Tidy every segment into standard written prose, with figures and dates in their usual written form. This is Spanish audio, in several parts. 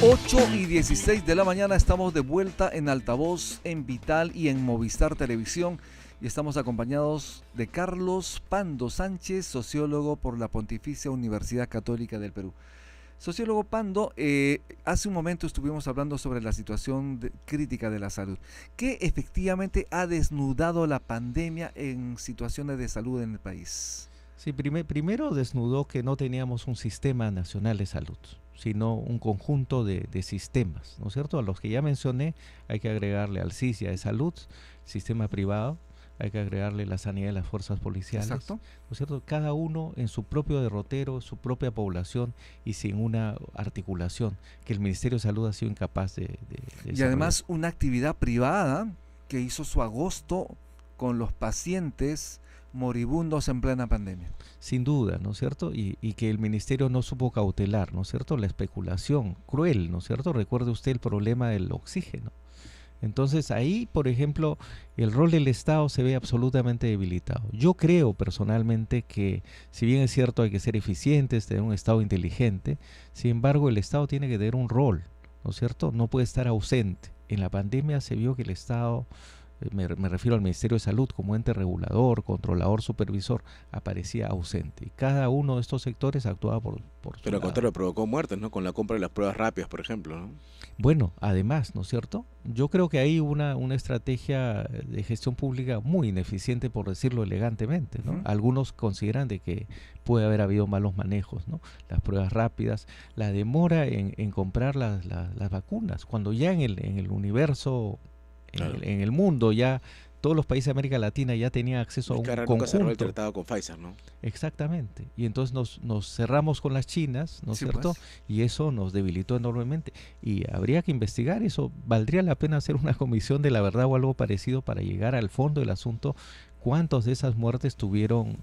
8:16 de la mañana, estamos de vuelta en Altavoz, en Vital y en Movistar Televisión, y estamos acompañados de Carlos Pando Sánchez, sociólogo por la Pontificia Universidad Católica del Perú. Sociólogo Pando, hace un momento estuvimos hablando sobre la situación crítica de la salud. ¿Qué efectivamente ha desnudado la pandemia en situaciones de salud en el país? Sí, primero desnudó que no teníamos un sistema nacional de salud, sino un conjunto de sistemas, ¿no es cierto? A los que ya mencioné, hay que agregarle al SIS y a Salud, sistema privado, hay que agregarle la sanidad de las fuerzas policiales. Exacto. ¿No es cierto? Cada uno en su propio derrotero, su propia población y sin una articulación que el Ministerio de Salud ha sido incapaz de Y además una actividad privada que hizo su agosto con los pacientes moribundos en plena pandemia. Sin duda, ¿no es cierto? Y que el ministerio no supo cautelar, ¿no es cierto? La especulación cruel, ¿no es cierto? Recuerde usted el problema del oxígeno. Entonces ahí, por ejemplo, el rol del Estado se ve absolutamente debilitado. Yo creo personalmente que, si bien es cierto hay que ser eficientes, tener un Estado inteligente, sin embargo el Estado tiene que tener un rol, ¿no es cierto? No puede estar ausente. En la pandemia se vio que el Estado, me refiero al Ministerio de Salud como ente regulador, controlador, supervisor, aparecía ausente. Y cada uno de estos sectores actuaba por su Pero al lado. contrario, provocó muertes, ¿no? Con la compra de las pruebas rápidas, por ejemplo, ¿no? Bueno, además, ¿no es cierto? Yo creo que hay una estrategia de gestión pública muy ineficiente, por decirlo elegantemente, ¿no? Algunos consideran de que puede haber habido malos manejos, ¿no? Las pruebas rápidas, la demora en comprar las vacunas, cuando ya en el universo, en el mundo, ya todos los países de América Latina ya tenían acceso a un conjunto. Nunca cerró el tratado con Pfizer, ¿no? Exactamente. Y entonces nos cerramos con las chinas, ¿no es cierto? Pues. Y eso nos debilitó enormemente. Y habría que investigar eso. Valdría la pena hacer una comisión de la verdad o algo parecido para llegar al fondo del asunto. ¿Cuántas de esas muertes tuvieron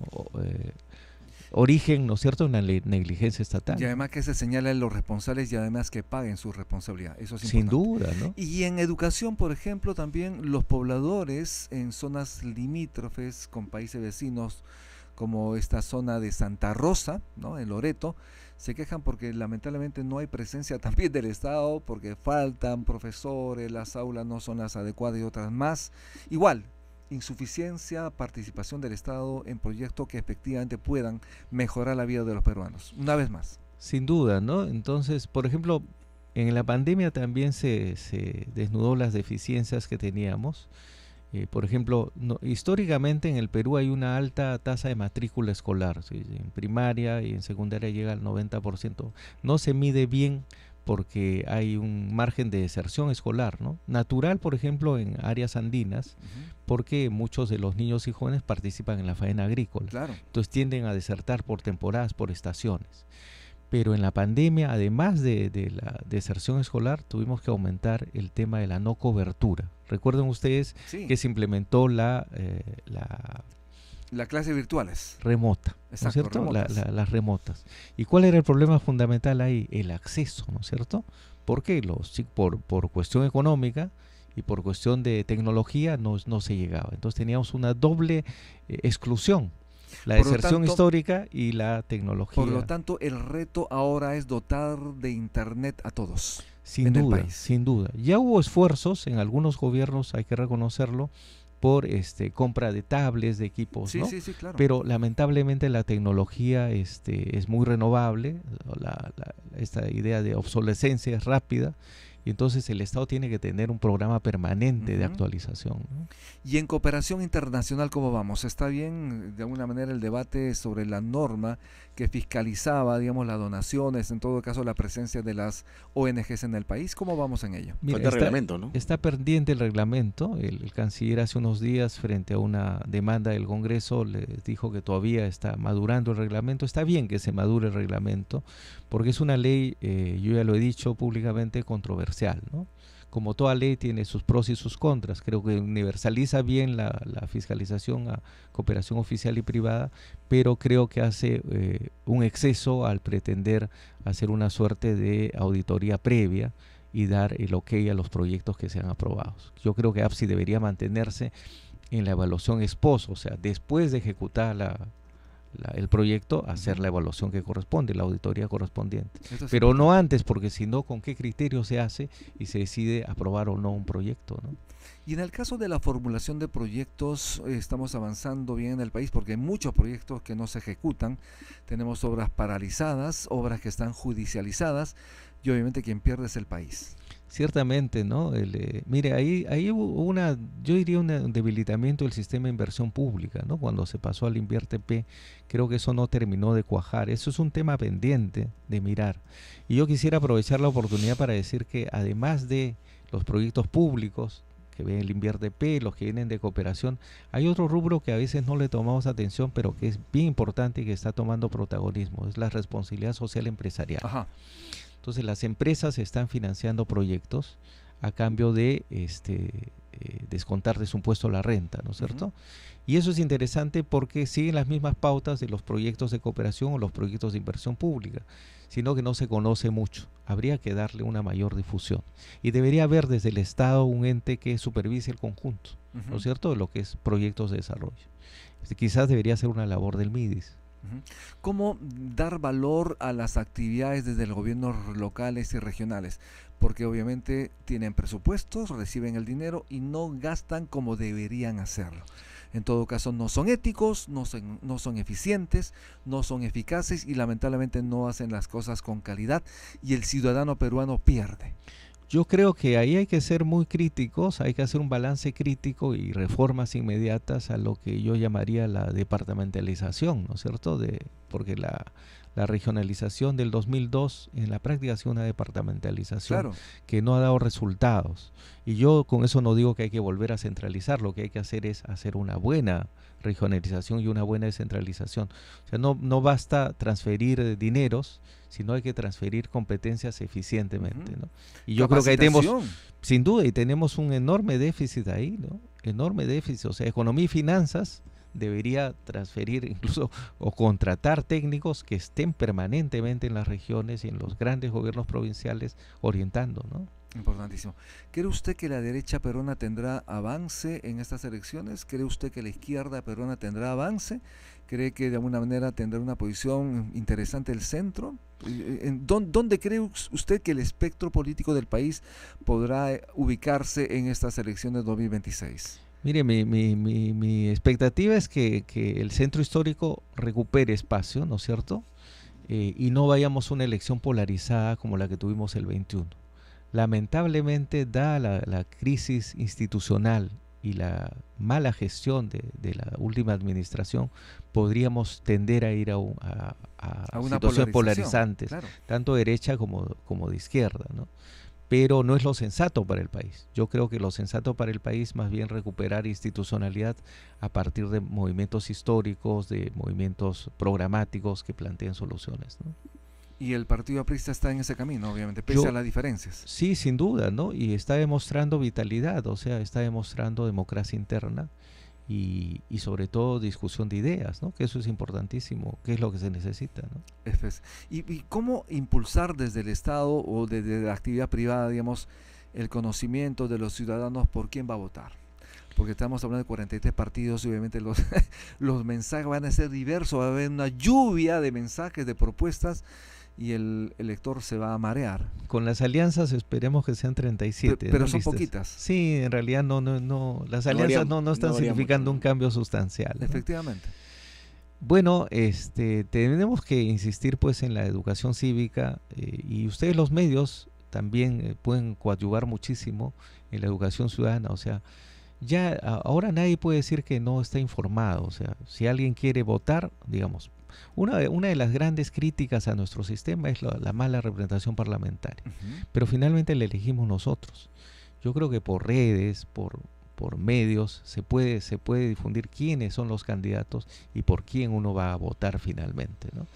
origen, ¿no es cierto?, en la negligencia estatal? Y además que se señalen los responsables y además que paguen su responsabilidad. Eso es sin importante. duda, ¿no? Y en educación, por ejemplo, también los pobladores en zonas limítrofes con países vecinos, como esta zona de Santa Rosa, ¿no?, en Loreto, se quejan porque lamentablemente no hay presencia también del Estado, porque faltan profesores, las aulas no son las adecuadas y otras más. Igual, insuficiencia, participación del Estado en proyectos que efectivamente puedan mejorar la vida de los peruanos. Una vez más. Sin duda, ¿no? Entonces, por ejemplo, en la pandemia también se desnudó las deficiencias que teníamos. Por ejemplo, históricamente en el Perú hay una alta tasa de matrícula escolar, ¿sí? En primaria y en secundaria llega al 90%. No se mide bien porque hay un margen de deserción escolar, ¿no? Natural, por ejemplo, en áreas andinas, porque muchos de los niños y jóvenes participan en la faena agrícola. Claro. Entonces tienden a desertar por temporadas, por estaciones. Pero en la pandemia, además de la deserción escolar, tuvimos que aumentar el tema de la no cobertura. Recuerden ustedes que se implementó la clases virtuales. Remota, exacto, ¿no es cierto? Las remotas. ¿Y cuál era el problema fundamental ahí? El acceso, ¿no es cierto? Porque por cuestión económica y por cuestión de tecnología no se llegaba. Entonces teníamos una doble exclusión. La deserción histórica y la tecnología. Por lo tanto, el reto ahora es dotar de internet a todos. Sin duda, sin duda. Ya hubo esfuerzos en algunos gobiernos, hay que reconocerlo, por compra de tablets, de equipos, ¿no? Sí, claro. Pero lamentablemente la tecnología es muy renovable, esta idea de obsolescencia es rápida, y entonces el Estado tiene que tener un programa permanente de actualización, ¿no? Y en cooperación internacional, ¿cómo vamos? ¿Está bien, de alguna manera, el debate sobre la norma que fiscalizaba, digamos, las donaciones, en todo caso la presencia de las ONGs en el país? ¿Cómo vamos en ello? Mira, falta reglamento, ¿no? Está pendiente el reglamento. El canciller hace unos días, frente a una demanda del Congreso, les dijo que todavía está madurando el reglamento. Está bien que se madure el reglamento, porque es una ley, yo ya lo he dicho públicamente, controversial, ¿no? Como toda ley tiene sus pros y sus contras. Creo que universaliza bien la fiscalización a cooperación oficial y privada, pero creo que hace un exceso al pretender hacer una suerte de auditoría previa y dar el ok a los proyectos que sean aprobados. Yo creo que APSI debería mantenerse en la evaluación ex post, o sea, después de ejecutar el proyecto, hacer la evaluación que corresponde, la auditoría correspondiente. Pero no antes, porque si no, ¿con qué criterio se hace y se decide aprobar o no un proyecto, ¿no? Y en el caso de la formulación de proyectos, estamos avanzando bien en el país porque hay muchos proyectos que no se ejecutan. Tenemos obras paralizadas, obras que están judicializadas y obviamente quien pierde es el país. Ciertamente, ¿no? Mire, ahí hubo yo diría un debilitamiento del sistema de inversión pública, ¿no? Cuando se pasó al InviérteP, creo que eso no terminó de cuajar. Eso es un tema pendiente de mirar. Y yo quisiera aprovechar la oportunidad para decir que además de los proyectos públicos, que ven el InviérteP, los que vienen de cooperación, hay otro rubro que a veces no le tomamos atención, pero que es bien importante y que está tomando protagonismo, es la responsabilidad social empresarial. Ajá. Entonces las empresas están financiando proyectos a cambio de descontar de su impuesto la renta, ¿no es cierto? Y eso es interesante porque siguen las mismas pautas de los proyectos de cooperación o los proyectos de inversión pública, sino que no se conoce mucho. Habría que darle una mayor difusión. Y debería haber desde el Estado un ente que supervise el conjunto, ¿no es cierto?, de lo que es proyectos de desarrollo. Quizás debería ser una labor del MIDIS. ¿Cómo dar valor a las actividades desde los gobiernos locales y regionales? Porque obviamente tienen presupuestos, reciben el dinero y no gastan como deberían hacerlo. En todo caso no son éticos, no son eficientes, no son eficaces y lamentablemente no hacen las cosas con calidad y el ciudadano peruano pierde. Yo creo que ahí hay que ser muy críticos, hay que hacer un balance crítico y reformas inmediatas a lo que yo llamaría la departamentalización, ¿no es cierto? Porque la regionalización del 2002 en la práctica ha sido una departamentalización que no ha dado resultados. Y yo con eso no digo que hay que volver a centralizar, lo que hay que hacer es hacer una buena regionalización y una buena descentralización. O sea, no basta transferir dineros, sino hay que transferir competencias eficientemente, ¿no? Y yo creo que ahí tenemos, sin duda, y tenemos un enorme déficit ahí, ¿no? Enorme déficit. O sea, economía y finanzas debería transferir incluso o contratar técnicos que estén permanentemente en las regiones y en los grandes gobiernos provinciales orientando, ¿no? Importantísimo. ¿Cree usted que la derecha peruana tendrá avance en estas elecciones? ¿Cree usted que la izquierda peruana tendrá avance? ¿Cree que de alguna manera tendrá una posición interesante el centro? ¿Dónde cree usted que el espectro político del país podrá ubicarse en estas elecciones 2026? Mire, mi expectativa es que el centro histórico recupere espacio, ¿no es cierto? Y no vayamos a una elección polarizada como la que tuvimos el 21. Lamentablemente, dada la crisis institucional y la mala gestión de la última administración, podríamos tender a ir a situaciones polarizantes, claro, tanto de derecha como de izquierda, ¿no? Pero no es lo sensato para el país. Yo creo que lo sensato para el país más bien recuperar institucionalidad a partir de movimientos históricos, de movimientos programáticos que planteen soluciones, ¿no? Y el Partido Aprista está en ese camino, obviamente, pese a las diferencias. Sí, sin duda, ¿no? Y está demostrando vitalidad, o sea, está demostrando democracia interna y sobre todo discusión de ideas, ¿no? Que eso es importantísimo, que es lo que se necesita, ¿no? ¿Y cómo impulsar desde el Estado o desde la actividad privada, digamos, el conocimiento de los ciudadanos por quién va a votar? Porque estamos hablando de 43 partidos y obviamente los mensajes van a ser diversos, va a haber una lluvia de mensajes, de propuestas, y el elector se va a marear. Con las alianzas esperemos que sean 37. Pero son poquitas. Sí, en realidad las alianzas no están significando un cambio sustancial, ¿no? Efectivamente. Bueno, tenemos que insistir pues en la educación cívica y ustedes los medios también pueden coadyuvar muchísimo en la educación ciudadana, o sea, ya ahora nadie puede decir que no está informado, o sea, si alguien quiere votar, digamos, una de las grandes críticas a nuestro sistema es la mala representación parlamentaria, pero finalmente la elegimos nosotros. Yo creo que por redes, por medios, se puede difundir quiénes son los candidatos y por quién uno va a votar finalmente, ¿no?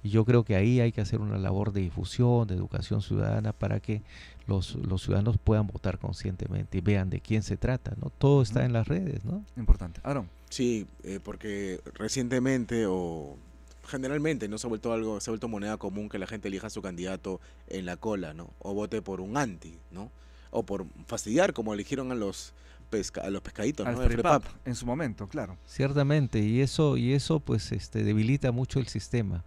Y yo creo que ahí hay que hacer una labor de difusión, de educación ciudadana para que los ciudadanos puedan votar conscientemente y vean de quién se trata, ¿no? Todo está en las redes, ¿no? Importante. Aaron. Sí, porque recientemente o generalmente no se ha vuelto moneda común que la gente elija a su candidato en la cola, ¿no? O vote por un anti, ¿no? O por fastidiar como eligieron a los a los pescaditos, al ¿no? El FREPAP FREPAP. en su momento, claro. Ciertamente, y eso pues debilita mucho el sistema.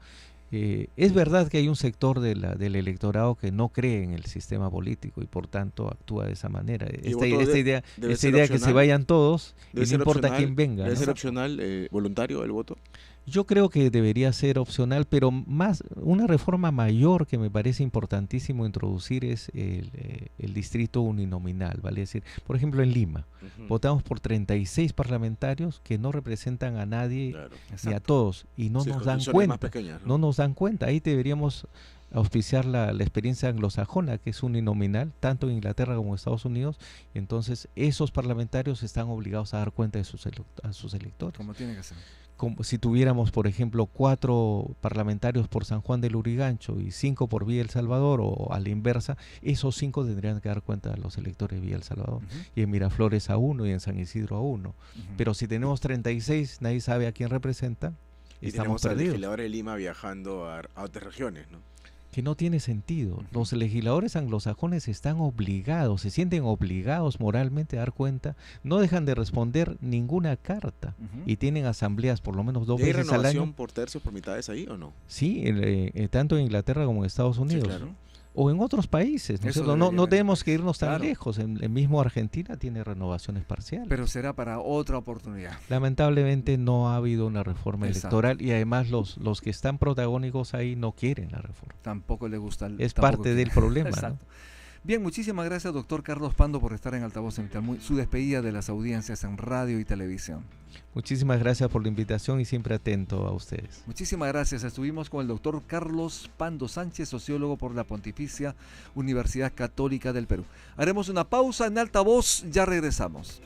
Es verdad que hay un sector del electorado que no cree en el sistema político y por tanto actúa de esa manera. ¿Y el Esta voto idea, debe esta ser idea que se opcional? vayan todos y ¿Debe no ser importa opcional? quién venga, ¿Debe ¿no? ser opcional, voluntario el voto? Yo creo que debería ser opcional, pero más una reforma mayor que me parece importantísimo introducir es el distrito uninominal, ¿vale? Es decir, por ejemplo en Lima, votamos por 36 parlamentarios que no representan a nadie Claro. ni a Exacto. todos y no Sí, nos con dan secciones más cuenta. pequeñas, No nos dan cuenta. Ahí deberíamos auspiciar la experiencia anglosajona, que es uninominal, tanto en Inglaterra como en Estados Unidos. Entonces, esos parlamentarios están obligados a dar cuenta de a sus electores. Como tiene que ser. Como si tuviéramos, por ejemplo, 4 parlamentarios por San Juan del Lurigancho y 5 por Villa El Salvador, o a la inversa, esos 5 tendrían que dar cuenta a los electores de Villa El Salvador. Y en Miraflores a 1 y en San Isidro a 1. Pero si tenemos 36, nadie sabe a quién representan. Y Estamos tenemos al perdidos. legislador de Lima viajando a otras regiones, ¿no? Que no tiene sentido. Los legisladores anglosajones están obligados, se sienten obligados moralmente a dar cuenta, no dejan de responder ninguna carta y tienen asambleas por lo menos 2 ¿Y hay veces al renovación año. por tercios, por mitades ahí o no? Sí, tanto en Inglaterra como en Estados Unidos. claro. O en otros países, ¿no es Eso cierto? No debería tenemos que irnos tan claro. lejos. En mismo Argentina tiene renovaciones parciales. Pero será para otra oportunidad. Lamentablemente no ha habido una reforma Exacto. electoral y además los que están protagónicos ahí no quieren la reforma. Tampoco le gusta. Es tampoco parte del quiere. problema, ¿no? Exacto. Bien, muchísimas gracias, doctor Carlos Pando, por estar en Altavoz Central. Su despedida de las audiencias en radio y televisión. Muchísimas gracias por la invitación y siempre atento a ustedes. Muchísimas gracias. Estuvimos con el doctor Carlos Pando Sánchez, sociólogo por la Pontificia Universidad Católica del Perú. Haremos una pausa en Altavoz, ya regresamos.